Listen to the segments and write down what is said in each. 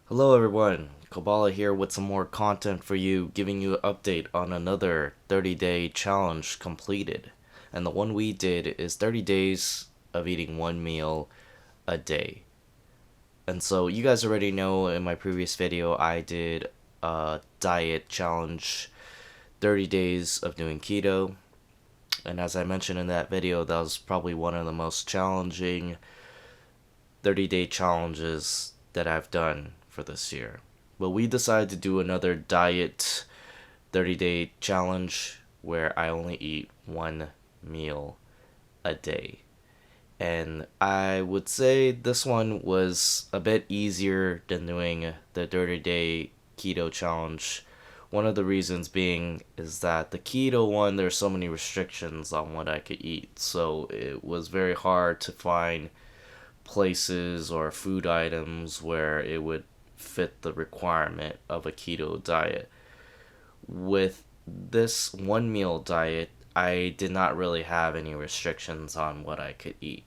Hello everyone, Koballa here with some more content for you, giving you an update on another 30-day challenge completed. And the one we did is 30 days of eating one meal a day. And so you guys already know in my previous video I did a diet challenge, 30 days of doing keto. And as I mentioned in that video, that was probably one of the most challenging 30-day challenges that I've done for this year. But we decided to do another diet 30-day challenge where I only eat one meal a day. And I would say this one was a bit easier than doing the 30-day keto challenge. One of the reasons being is that the keto one, there's so many restrictions on what I could eat. So it was very hard to find places or food items where it would fit the requirement of a keto diet. With this one meal diet, I did not really have any restrictions on what I could eat.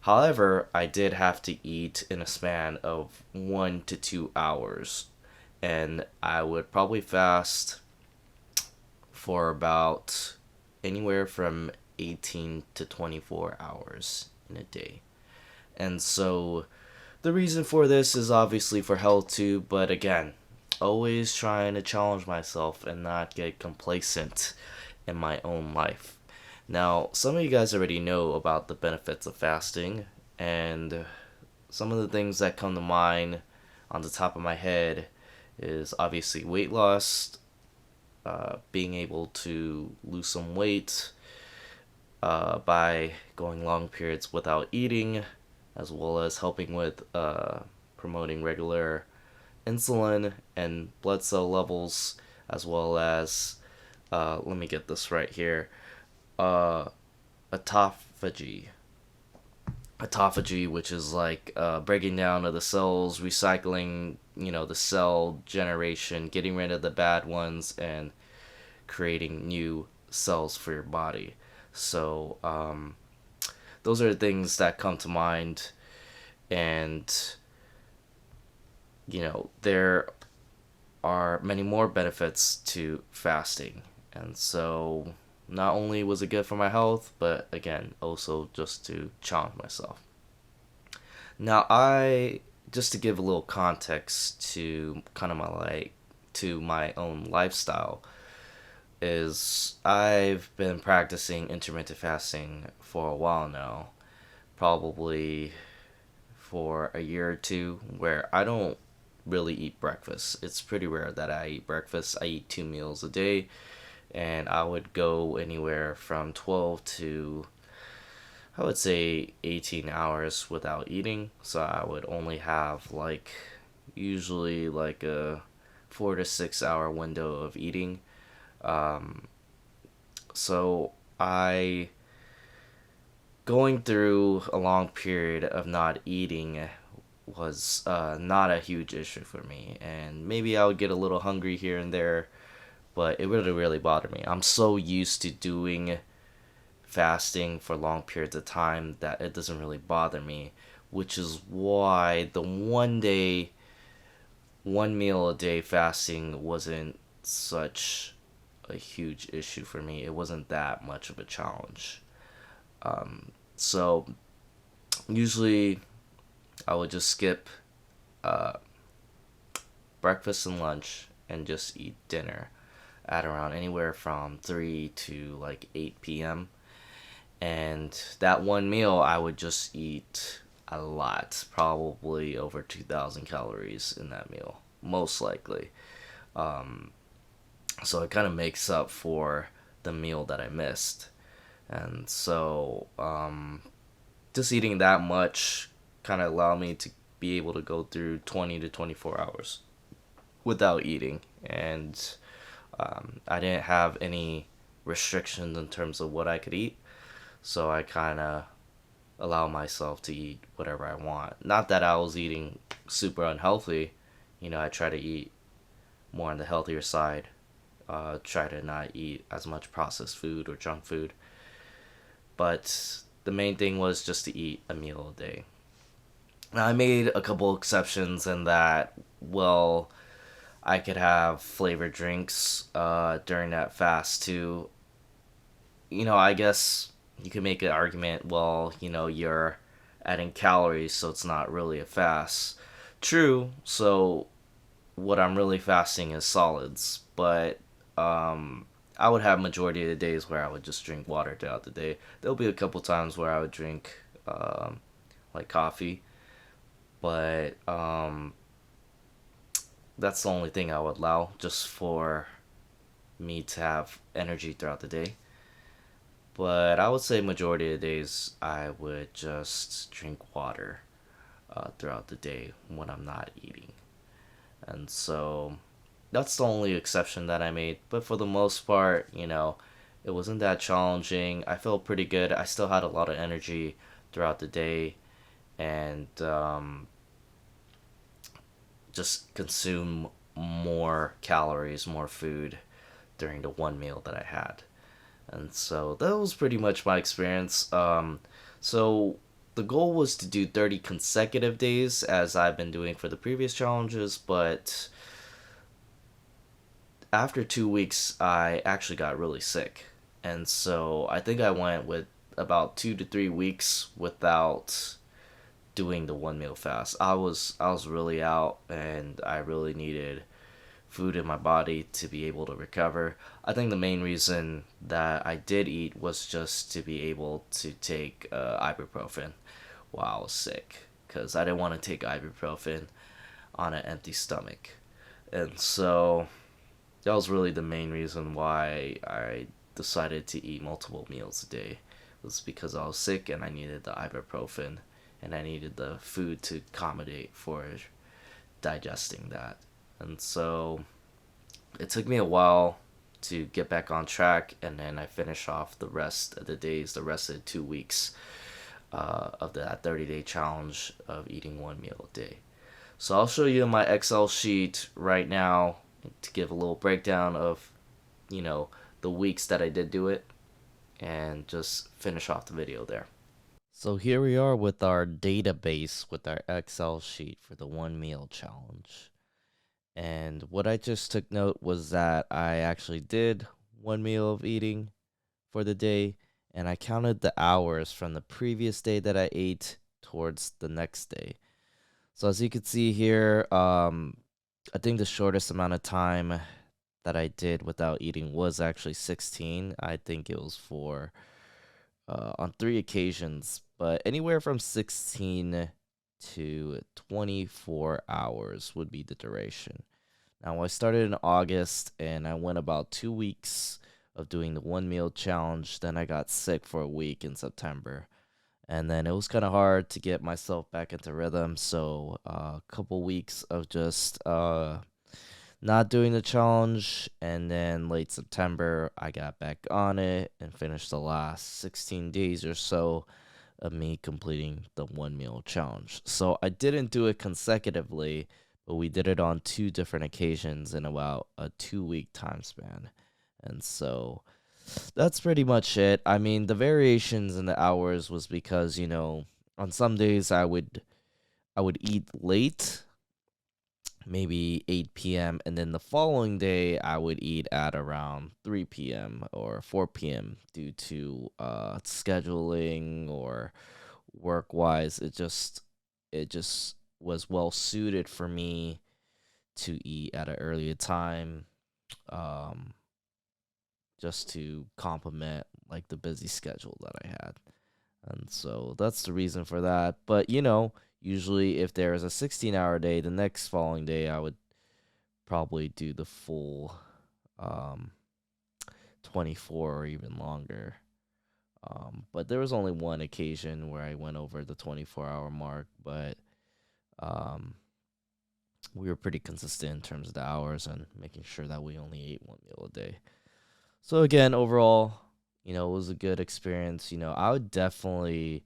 However, I did have to eat in a span of 1 to 2 hours, and I would probably fast for about anywhere from 18 to 24 hours in a day. And so the reason for this is obviously for health too, but again, always trying to challenge myself and not get complacent in my own life. Now, some of you guys already know about the benefits of fasting, and some of the things that come to mind on the top of my head is obviously weight loss, being able to lose some weight by going long periods without eating, as well as helping with promoting regular insulin and blood cell levels, as well as, let me get this right here, uh, autophagy. Autophagy, which is like breaking down of the cells, recycling, the cell generation, getting rid of the bad ones, and creating new cells for your body. So, those are the things that come to mind, and there are many more benefits to fasting. And so not only was it good for my health, but again, also just to challenge myself. Now, I just to give a little context to kind of my own lifestyle, is I've been practicing intermittent fasting for a while now, probably for a year or two, where I don't really eat breakfast. It's pretty rare that I eat breakfast. I eat 2 meals a day, and I would go anywhere from 12 to, I would say, 18 hours without eating. So I would only have usually like a 4 to 6 hour window of eating. Um, so I going through a long period of not eating was not a huge issue for me. And maybe I would get a little hungry here and there, but it really, really bothered me. I'm so used to doing fasting for long periods of time that it doesn't really bother me, which is why the 1 day, 1 meal a day fasting wasn't such a huge issue for me. It wasn't that much of a challenge. So usually I would just skip uh, breakfast and lunch and just eat dinner at around anywhere from 3 to like 8 p.m. And that one meal I would just eat a lot, probably over 2,000 calories in that meal, most likely. Um, so it kind of makes up for the meal that I missed. And so just eating that much kind of allowed me to be able to go through 20 to 24 hours without eating. And I didn't have any restrictions in terms of what I could eat. So I kind of allow myself to eat whatever I want. Not that I was eating super unhealthy. I try to eat more on the healthier side. Try to not eat as much processed food or junk food. But the main thing was just to eat a meal a day. I made a couple exceptions in that, well, I could have flavored drinks during that fast too. I guess you could make an argument, well, you're adding calories, so it's not really a fast. True, so what I'm really fasting is solids, but I would have majority of the days where I would just drink water throughout the day. There'll be a couple times where I would drink like coffee, but that's the only thing I would allow just for me to have energy throughout the day. But I would say majority of the days I would just drink water throughout the day when I'm not eating. And so that's the only exception that I made. But for the most part, it wasn't that challenging. I felt pretty good. I still had a lot of energy throughout the day and just consume more calories, more food during the one meal that I had. And so that was pretty much my experience. So the goal was to do 30 consecutive days as I've been doing for the previous challenges, but after 2 weeks, I actually got really sick. And so I think I went with about 2 to 3 weeks without doing the one meal fast. I was really out and I really needed food in my body to be able to recover. I think the main reason that I did eat was just to be able to take ibuprofen while I was sick because I didn't want to take ibuprofen on an empty stomach. And so that was really the main reason why I decided to eat multiple meals a day was because I was sick and I needed the ibuprofen and I needed the food to accommodate for digesting that. And so it took me a while to get back on track, and then I finished off the rest of the days, the rest of the 2 weeks of that 30-day challenge of eating one meal a day. So I'll show you my Excel sheet right now to give a little breakdown of, the weeks that I did do it, and just finish off the video there. So here we are with our database with our Excel sheet for the one meal challenge. And what I just took note was that I actually did one meal of eating for the day, and I counted the hours from the previous day that I ate towards the next day. So as you can see here, I think the shortest amount of time that I did without eating was actually 16. I think it was for on 3 occasions, but anywhere from 16 to 24 hours would be the duration. Now, I started in August and I went about 2 weeks of doing the one meal challenge. Then I got sick for a week in September. And then it was kind of hard to get myself back into rhythm. So, a couple weeks of just not doing the challenge. And then late September, I got back on it and finished the last 16 days or so of me completing the one meal challenge. So, I didn't do it consecutively, but we did it on two different occasions in about a 2 week time span. And so that's pretty much it. I mean, the variations in the hours was because, on some days I would eat late, maybe 8 p.m., and then the following day I would eat at around 3 p.m. or 4 p.m. due to scheduling or work wise. It just was well suited for me to eat at an earlier time, um, just to complement like the busy schedule that I had. And so that's the reason for that. But usually if there is a 16-hour day, the next following day I would probably do the full um 24 or even longer. But there was only one occasion where I went over the 24-hour mark, but um we were pretty consistent in terms of the hours and making sure that we only ate one meal a day. So again, overall, it was a good experience. I would definitely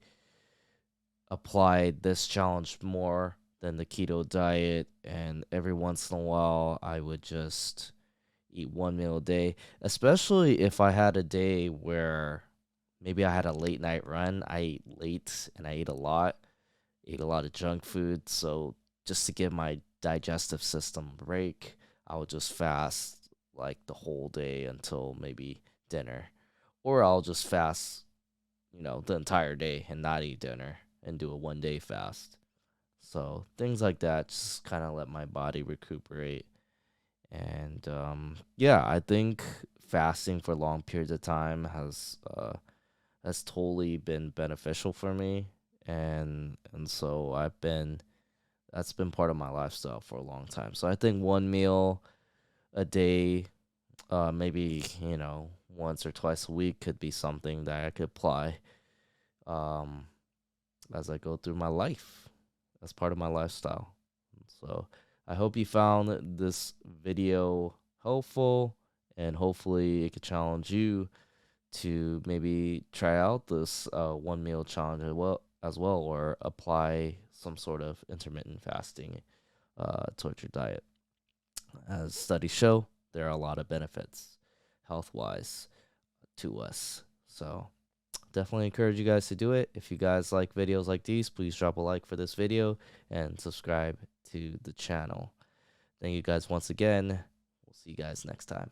apply this challenge more than the keto diet, and every once in a while I would just eat one meal a day, especially if I had a day where maybe I had a late night run, I ate late and I ate a lot. ate a lot of junk food. So just to give my digestive system a break, I would just fast like the whole day until maybe dinner. Or I'll just fast, the entire day and not eat dinner and do a 1 day fast. So things like that just kind of let my body recuperate. And yeah, I think fasting for long periods of time has totally been beneficial for me, and so that's been part of my lifestyle for a long time. So I think one meal a day, maybe once or twice a week, could be something that I could apply um, as I go through my life as part of my lifestyle. So I hope you found this video helpful, and hopefully it could challenge you to maybe try out this one meal challenge as well, or apply some sort of intermittent fasting towards your diet. As studies show, there are a lot of benefits health wise to us. So definitely encourage you guys to do it. If you guys like videos like these, please drop a like for this video and subscribe to the channel. Thank you guys once again. We'll see you guys next time.